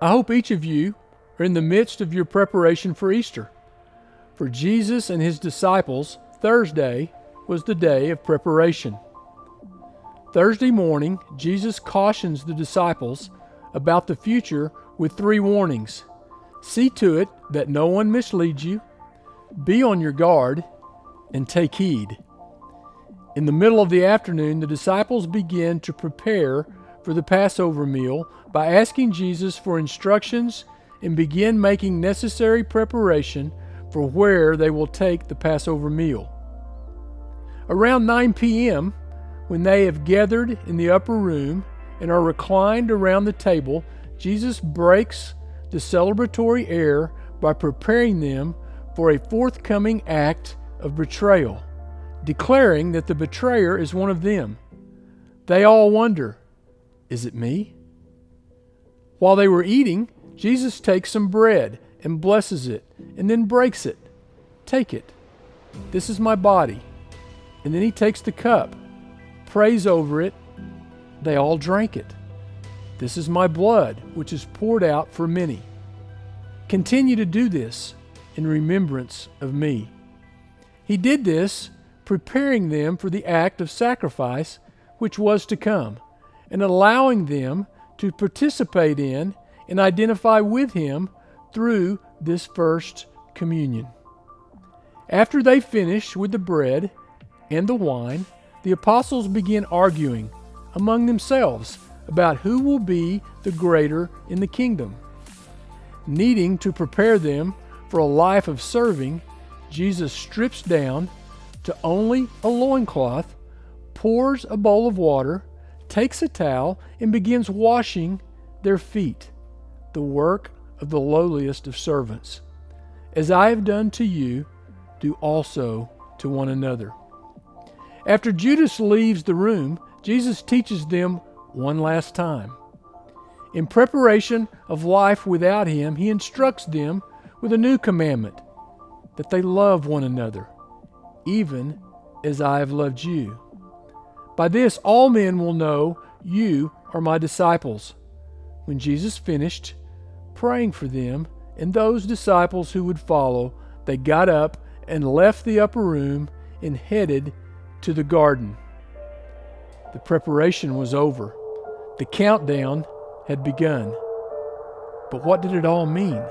I hope each of you are in the midst of your preparation for Easter. For Jesus and his disciples, Thursday was the day of preparation. Thursday morning, Jesus cautions the disciples about the future with 3 warnings. See to it that no one misleads you, be on your guard, and take heed. In the middle of the afternoon, the disciples begin to prepare for the Passover meal by asking Jesus for instructions and begin making necessary preparation for where they will take the Passover meal. Around 9 p.m., when they have gathered in the upper room and are reclined around the table, Jesus breaks the celebratory air by preparing them for a forthcoming act of betrayal, declaring that the betrayer is one of them. They all wonder, is it me? While they were eating, Jesus takes some bread and blesses it and then breaks it. Take it. This is my body. And then he takes the cup, prays over it. They all drank it. This is my blood, which is poured out for many. Continue to do this in remembrance of me. He did this, preparing them for the act of sacrifice which was to come, and allowing them to participate in and identify with him through this first communion. After they finish with the bread and the wine, the apostles begin arguing among themselves about who will be the greater in the kingdom. Needing to prepare them for a life of serving, Jesus strips down to only a loincloth, pours a bowl of water, takes a towel, and begins washing their feet, the work of the lowliest of servants. As I have done to you, do also to one another. After Judas leaves the room, Jesus teaches them one last time. In preparation of life without him, he instructs them with a new commandment, that they love one another, even as I have loved you. By this all men will know you are my disciples. When Jesus finished praying for them and those disciples who would follow, they got up and left the upper room and headed to the garden. The preparation was over. The countdown had begun. But what did it all mean?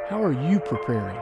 How are you preparing?